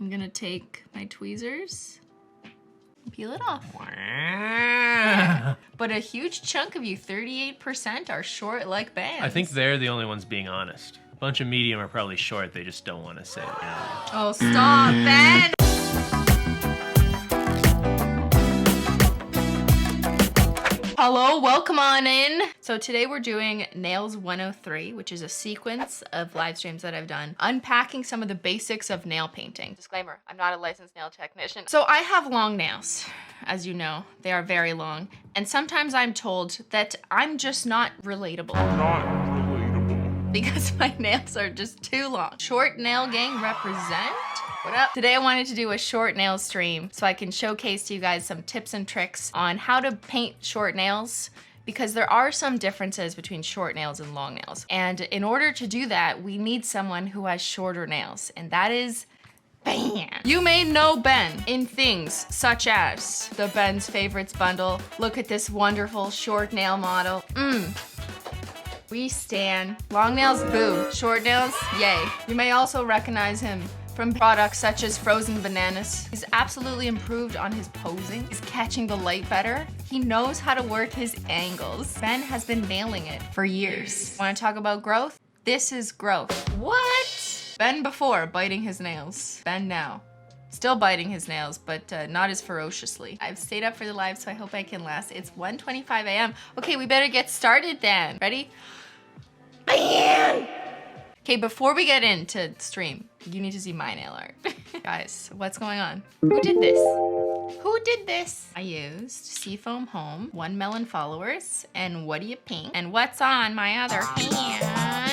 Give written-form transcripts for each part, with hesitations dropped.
I'm gonna take my tweezers, peel it off. But a huge chunk of you, 38%, are short like bands. I think they're the only ones being honest. A bunch of medium are probably short, they just don't want to say it. Oh, stop, Ben! Hello, welcome on in. So today we're doing Nails 103, which is a sequence of live streams that I've done, unpacking some of the basics of nail painting. Disclaimer, I'm not a licensed nail technician. So I have long nails, as you know, they are very long. And sometimes I'm told that I'm just not relatable. Because my nails are just too long. Short Nail Gang represent. What up? Today I wanted to do a short nail stream so I can showcase to you guys some tips and tricks on how to paint short nails, because there are some differences between short nails and long nails. And in order to do that, we need someone who has shorter nails, and that is Ben. You may know Ben in things such as the Ben's Favorites bundle. Look at this wonderful short nail model. We stan. Long nails, boo. Short nails, yay. You may also recognize him from products such as frozen bananas. He's absolutely improved on his posing. He's catching the light better. He knows how to work his angles. Ben has been nailing it for years. Want to talk about growth? This is growth. What? Ben before, biting his nails. Ben now. Still biting his nails, but not as ferociously. I've stayed up for the live, so I hope I can last. It's 1:25 a.m. Okay, we better get started then. Ready? Okay, before we get into stream, you need to see my nail art. Guys, what's going on? Who did this? Who did this? I used Seafoam Home, 1 Melon followers, and What Do You Pink? And what's on my other hand?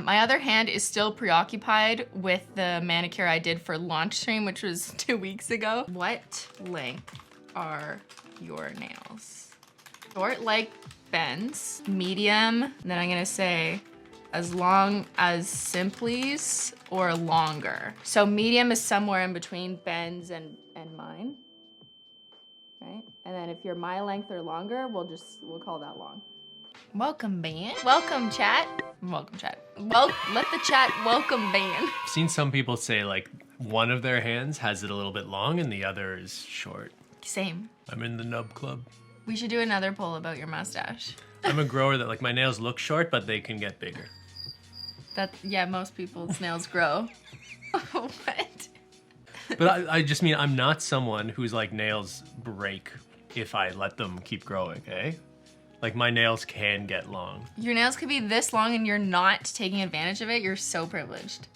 My other hand is still preoccupied with the manicure I did for launch stream, which was 2 weeks ago. What length are your nails? Short like Ben's, medium, and then I'm gonna say as long as Simply's or longer. So medium is somewhere in between Ben's and mine, right? And then if you're my length or longer, we'll call that long. Welcome, Ben. Welcome, chat. Welcome, chat. Well, let the chat welcome Ben. I've seen some people say like one of their hands has it a little bit long and the other is short. Same. I'm in the nub club. We should do another poll about your mustache. I'm a grower that like my nails look short, but they can get bigger. Yeah, most people's nails grow. What? But I just mean I'm not someone whose like nails break if I let them keep growing, eh? Like my nails can get long. Your nails could be this long and you're not taking advantage of it. You're so privileged.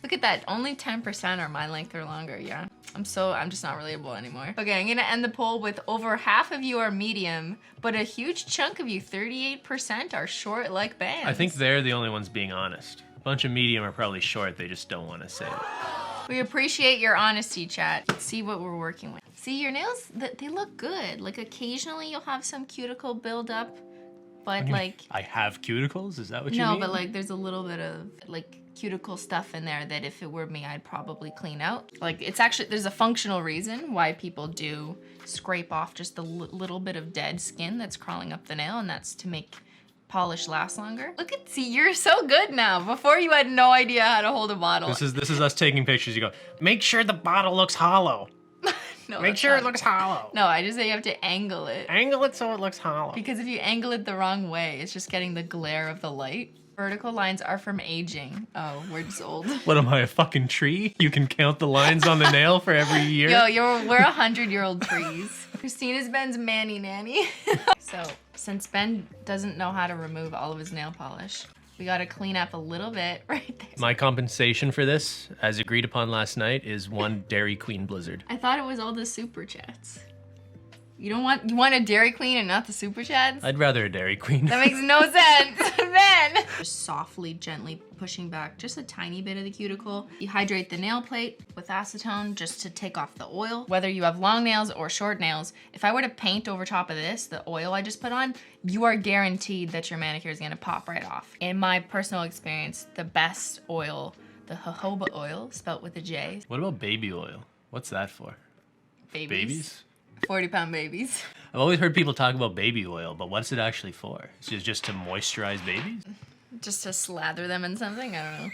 Look at that, only 10% are my length or longer, yeah. I'm just not relatable anymore. Okay, I'm gonna end the poll with over half of you are medium, but a huge chunk of you, 38%, are short like bands. I think they're the only ones being honest. A bunch of medium are probably short, they just don't want to say it. We appreciate your honesty, chat. Let's see what we're working with. See, your nails, they look good. Like occasionally you'll have some cuticle buildup, but like... I have cuticles? Is that what you mean? No, but like there's a little bit of like cuticle stuff in there that if it were me, I'd probably clean out. Like it's actually, there's a functional reason why people do scrape off just the little bit of dead skin that's crawling up the nail, and that's to make polish last longer. See, you're so good now. Before you had no idea how to hold a bottle. This is us taking pictures. You go, make sure the bottle looks hollow. No, make sure it looks hollow. No, I just say you have to angle it. Angle it so it looks hollow. Because if you angle it the wrong way, it's just getting the glare of the light. Vertical lines are from aging. Oh, we're just old. What am I, a fucking tree? You can count the lines on the nail for every year? Yo, we're 100-year-old trees. Christina's Ben's Manny Nanny. So, since Ben doesn't know how to remove all of his nail polish, we gotta clean up a little bit right there. My compensation for this, as agreed upon last night, is 1 Dairy Queen Blizzard. I thought it was all the Super Chats. You want a Dairy Queen and not the Super Chats? I'd rather a Dairy Queen. That makes no sense, Ben! Just softly, gently pushing back just a tiny bit of the cuticle. You hydrate the nail plate with acetone just to take off the oil. Whether you have long nails or short nails, if I were to paint over top of this, the oil I just put on, you are guaranteed that your manicure is gonna pop right off. In my personal experience, the best oil, the jojoba oil, spelt with a J. What about baby oil? What's that for? Babies? 40-pound babies. I've always heard people talk about baby oil, but what's it actually for? Is it just to moisturize babies? Just to slather them in something? I don't know.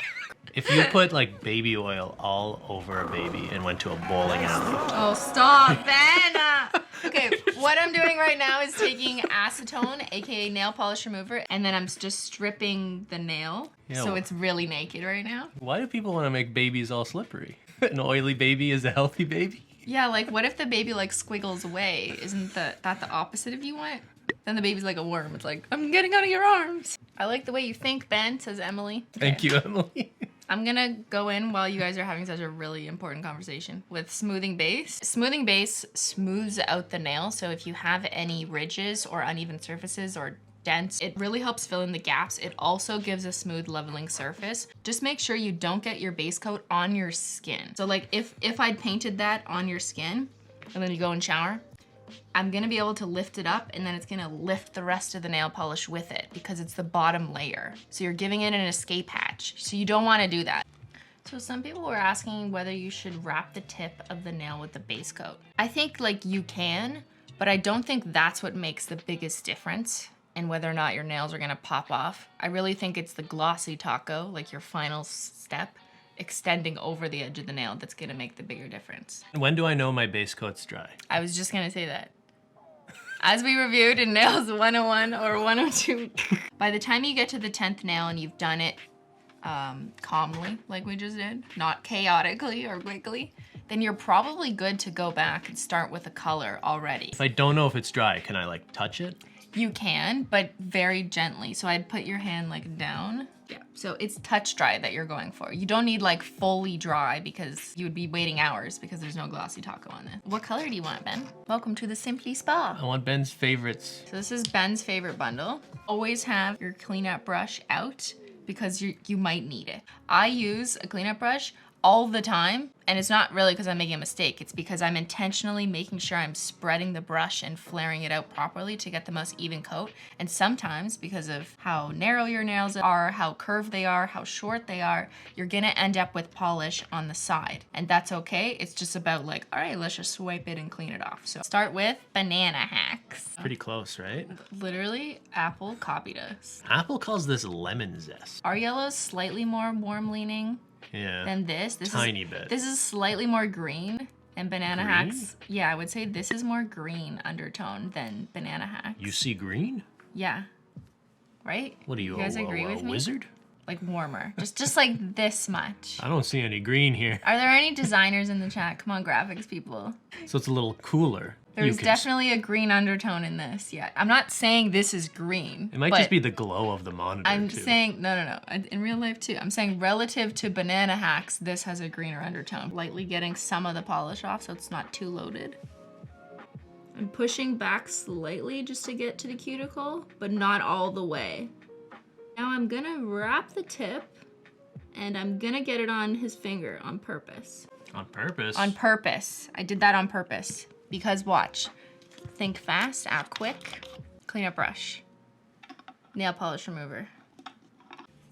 If you put like baby oil all over a baby and went to a bowling alley. Oh, stop, Ben! Okay, what I'm doing right now is taking acetone, aka nail polish remover, and then I'm just stripping the nail. Yeah, So it's really naked right now. Why do people want to make babies all slippery? An oily baby is a healthy baby? Yeah, like what if the baby like squiggles away? Isn't that the opposite of you want? Then the baby's like a worm. It's like, I'm getting out of your arms. I like the way you think, Ben, says Emily. Thank you, Emily. I'm gonna go in while you guys are having such a really important conversation with smoothing base. Smoothing base smooths out the nail, so if you have any ridges or uneven surfaces or dents, it really helps fill in the gaps. It also gives a smooth leveling surface. Just make sure you don't get your base coat on your skin. So like if I'd painted that on your skin and then you go and shower, I'm gonna be able to lift it up and then it's gonna lift the rest of the nail polish with it because it's the bottom layer. So you're giving it an escape hatch. So you don't wanna do that. So some people were asking whether you should wrap the tip of the nail with the base coat. I think like you can, but I don't think that's what makes the biggest difference in whether or not your nails are gonna pop off. I really think it's the glossy taco, like your final step, extending over the edge of the nail that's gonna make the bigger difference. When do I know my base coat's dry? I was just gonna say that. As we reviewed in Nails 101 or 102, by the time you get to the 10th nail and you've done it calmly, like we just did, not chaotically or quickly, then you're probably good to go back and start with a color already. If I don't know if it's dry, can I like touch it? You can, but very gently. So I'd put your hand like down. Yeah, so it's touch dry that you're going for. You don't need like fully dry because you would be waiting hours because there's no glossy taco on it. What color do you want, Ben? Welcome to the Simply Spa. I want Ben's favorites. So this is Ben's favorite bundle. Always have your cleanup brush out because you might need it. I use a cleanup brush all the time, and it's not really because I'm making a mistake. It's because I'm intentionally making sure I'm spreading the brush and flaring it out properly to get the most even coat. And sometimes, because of how narrow your nails are, how curved they are, how short they are, you're gonna end up with polish on the side. And that's okay. It's just about like, all right, let's just swipe it and clean it off. So start with Banana Hacks. Pretty close, right? Literally, Apple copied us. Apple calls this lemon zest. Our yellow's slightly more warm leaning Yeah. than this. Tiny bit. This is slightly more green than Banana Green? Hacks. Yeah, I would say this is more green undertone than Banana Hacks. You see green? Yeah. Right? What are you guys a agree with me? wizard? Like warmer. Just like this much. I don't see any green here. Are there any designers in the chat? Come on, graphics people. So it's a little cooler. There's definitely a green undertone in this. Yeah. I'm not saying this is green. It might but just be the glow of the monitor, I'm too. saying, no. In real life, too. I'm saying relative to Banana Hacks, this has a greener undertone. Lightly getting some of the polish off so it's not too loaded. I'm pushing back slightly just to get to the cuticle, but not all the way. Now I'm gonna wrap the tip, and I'm gonna get it on his finger on purpose. On purpose? On purpose. I did that on purpose. Because watch. Think fast, act quick. Cleanup brush. Nail polish remover.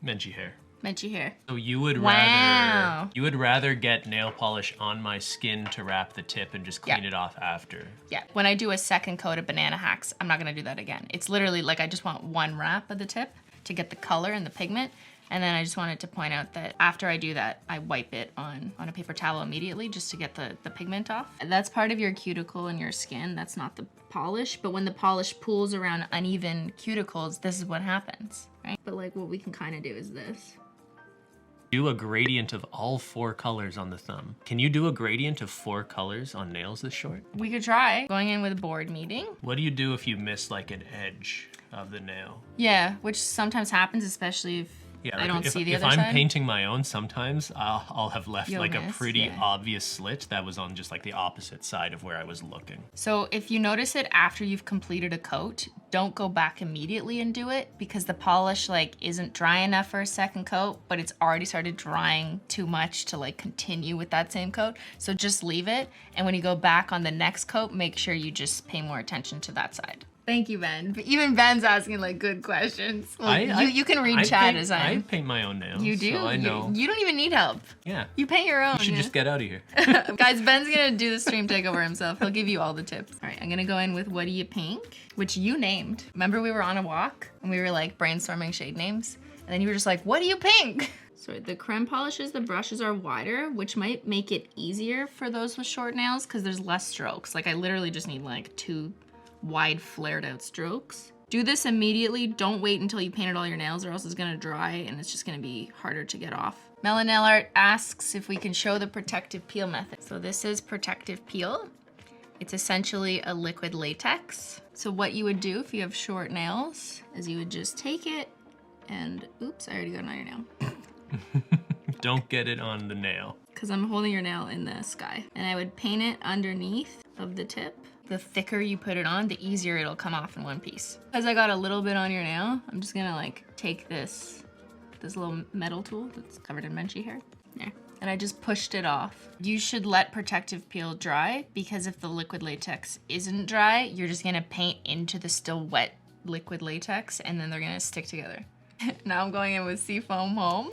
Menchie hair. Menchie hair. So you would Wow. rather get nail polish on my skin to wrap the tip and just clean Yeah. it off after. Yeah, when I do a second coat of Banana Hacks, I'm not gonna do that again. It's literally like I just want one wrap of the tip to get the color and the pigment. And then I just wanted to point out that after I do that, I wipe it on a paper towel immediately just to get the pigment off. That's part of your cuticle and your skin. That's not the polish. But when the polish pools around uneven cuticles, this is what happens, right? But like what we can kind of do is this. Do a gradient of all 4 colors on the thumb. Can you do a gradient of 4 colors on nails this short? We could try going in with a board meeting. What do you do if you miss like an edge of the nail? Yeah, which sometimes happens, especially if I don't see the other side. If I'm side. painting my own, sometimes I'll have left You'll like a miss, pretty yeah. obvious slit that was on just like the opposite side of where I was looking. So if you notice it after you've completed a coat, don't go back immediately and do it because the polish like isn't dry enough for a second coat, but it's already started drying too much to like continue with that same coat. So just leave it. And when you go back on the next coat, make sure you just pay more attention to that side. Thank you, Ben. But even Ben's asking like good questions. Well, you can read chat as I paint my own nails. You do? So I know. You don't even need help. Yeah. You paint your own. You should yeah. just get out of here. Guys, Ben's gonna do the stream takeover himself. He'll give you all the tips. All right, I'm gonna go in with What Do You Paint, which you named. Remember we were on a walk and we were like brainstorming shade names? And then you were just like, what do you pink? So the creme polishes, the brushes are wider, which might make it easier for those with short nails because there's less strokes. Like I literally just need like 2 wide flared out strokes. Do this immediately. Don't wait until you painted all your nails or else it's gonna dry and it's just gonna be harder to get off. Melon Nail Art asks if we can show the protective peel method. So this is protective peel. It's essentially a liquid latex. So what you would do if you have short nails is you would just take it and, oops, I already got it on your nail. Don't get it on the nail. Because I'm holding your nail in the sky. And I would paint it underneath of the tip. The thicker you put it on, the easier it'll come off in one piece. Because I got a little bit on your nail, I'm just gonna like take this little metal tool that's covered in Menchie hair. There. And I just pushed it off. You should let protective peel dry because if the liquid latex isn't dry, you're just gonna paint into the still wet liquid latex and then they're gonna stick together. Now I'm going in with Seafoam Home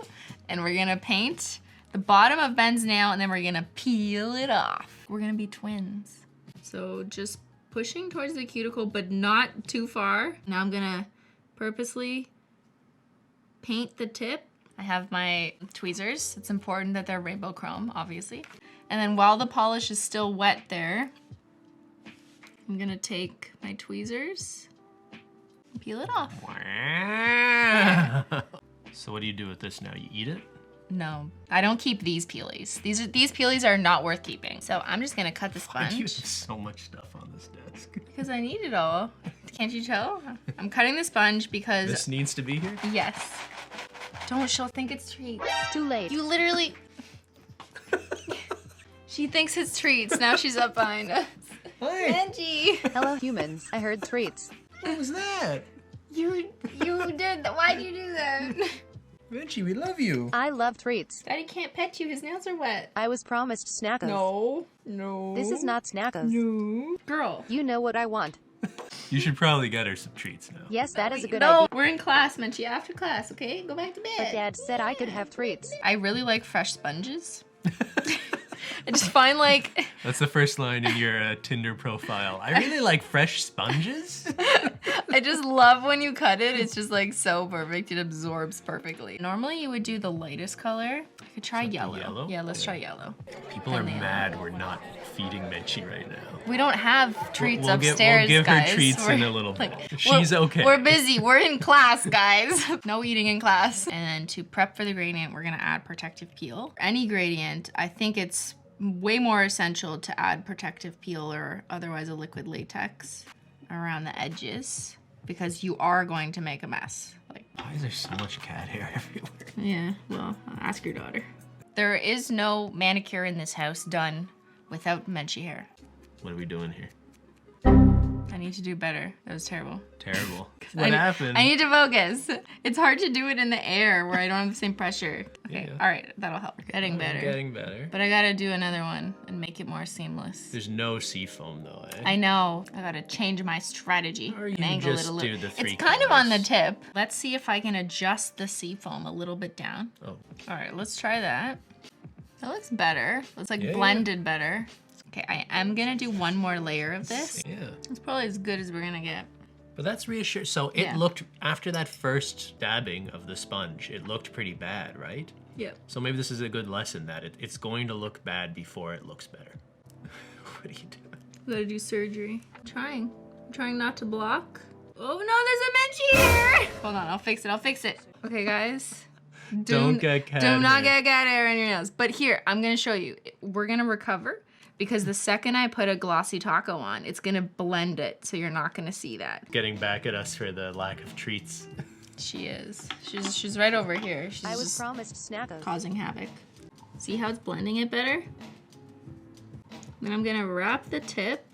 and we're gonna paint the bottom of Ben's nail and then we're gonna peel it off. We're gonna be twins. So just pushing towards the cuticle, but not too far. Now I'm gonna purposely paint the tip. I have my tweezers. It's important that they're rainbow chrome, obviously. And then while the polish is still wet there, I'm gonna take my tweezers and peel it off. So what do you do with this now? You eat it? No, I don't keep these peelies. These peelies are not worth keeping. So I'm just gonna cut the Why do you have sponge. so much stuff on this desk? Because I need it all. Can't you tell? I'm cutting the sponge because, This needs to be here? yes. Don't, she'll think it's treats. Too late. You literally, she thinks it's treats. Now she's up behind us. Hi. Angie, Hello, humans. I heard treats. What was that? you did that. Why'd you do that? Menchie, we love you. I love treats. Daddy can't pet you. His nails are wet. I was promised Snackos. No. This is not Snackos. No. Girl. You know what I want. You should probably get her some treats now. Yes, that is a good No, idea. we're in class, Menchie. After class, okay? Go back to But bed. Dad said I could have treats. I really like fresh sponges. I just find like That's the first line in your Tinder profile. I really like fresh sponges. I just love when you cut it. It's just like so perfect. It absorbs perfectly. Normally you would do the lightest color. I could try yellow. yellow? Yeah, let's Yeah. try yellow. People are Banana. mad we're not feeding Menchie right now. We don't have treats We'll upstairs, give guys. her treats We're- in a little bit. like, She's we're- okay. We're busy. We're in class, guys. No eating in class. And to prep for the gradient, we're gonna add protective peel. Any gradient, I think it's way more essential to add protective peel or otherwise a liquid latex around the edges because you are going to make a mess. Like, Why is there so much cat hair everywhere? yeah, well, ask your daughter. There is no manicure in this house done without Menchie hair. What are we doing here? I need to do better. That was terrible. Terrible. What happened? I need to focus. It's hard to do it in the air where I don't have the same pressure. Okay, Yeah. all right, that'll help. Getting better. Getting better. But I gotta do another one and make it more seamless. There's no seafoam though, eh? I know. I gotta change my strategy. Or and you angle just it a little. do the three It's kind of on the colors. tip. Let's see if I can adjust the seafoam a little bit down. Oh. All right, let's try that. That looks better. It's like Yeah, yeah. blended better. Okay, I am gonna do one more layer of this. Yeah. It's probably as good as we're gonna get. But that's reassuring. So it Yeah. looked, after that first dabbing of the sponge, it looked pretty bad, right? Yep. So maybe this is a good lesson that it's going to look bad before it looks better. What are you doing? Gotta do surgery. I'm trying not to block. Oh no, there's a Menchie here! Hold on, I'll fix it. Okay, guys. Don't get cat Do not hair. get cat hair in your nails. But here, I'm gonna show you. We're gonna recover because the second I put a glossy taco on, it's gonna blend it, so you're not gonna see that. Getting back at us for the lack of treats. She is. She's right over here. She's I was just promised Snackos. causing havoc. See how it's blending it better? Then I'm gonna wrap the tip,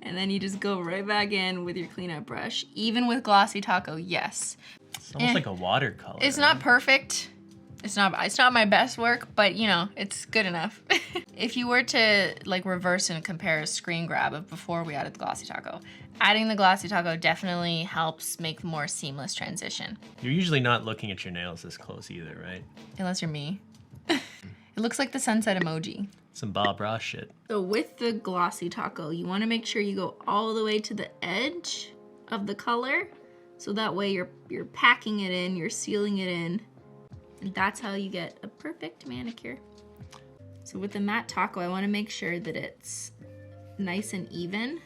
and then you just go right back in with your cleanup brush. Even with glossy taco, yes. It's almost Eh. like a watercolor. It's not perfect. It's not my best work, but you know, it's good enough. If you were to like reverse and compare a screen grab of before we added the glossy taco, adding the glossy taco definitely helps make more seamless transition. You're usually not looking at your nails this close either, right? Unless you're me. It looks like the sunset emoji. Some Bob Ross shit. So with the glossy taco, you want to make sure you go all the way to the edge of the color So that way you're packing it in, you're sealing it in, and that's how you get a perfect manicure. So with the matte taco, I want to make sure that it's nice and even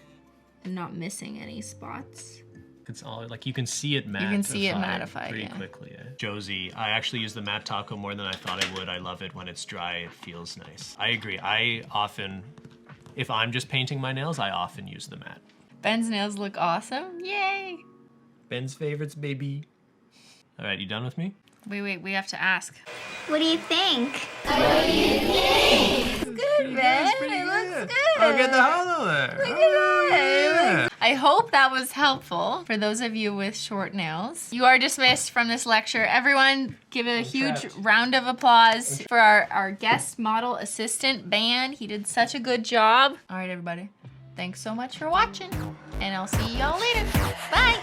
and not missing any spots. It's all like you can see it mattify. You can see it mattify, pretty yeah. quickly. Josie, I actually use the matte taco more than I thought I would. I love it when it's dry. It feels nice. I agree. I often, if I'm just painting my nails, I often use the matte. Ben's nails look awesome. Yay! Ben's favorites, baby. All right, you done with me? Wait, we have to ask. What do you think? It's good, Ben. It looks good. Oh, get the hollow there. Look at that. I hope that was helpful for those of you with short nails. You are dismissed from this lecture. Everyone give a huge round of applause for our guest model assistant, Ben. He did such a good job. All right, everybody. Thanks so much for watching, and I'll see y'all later. Bye.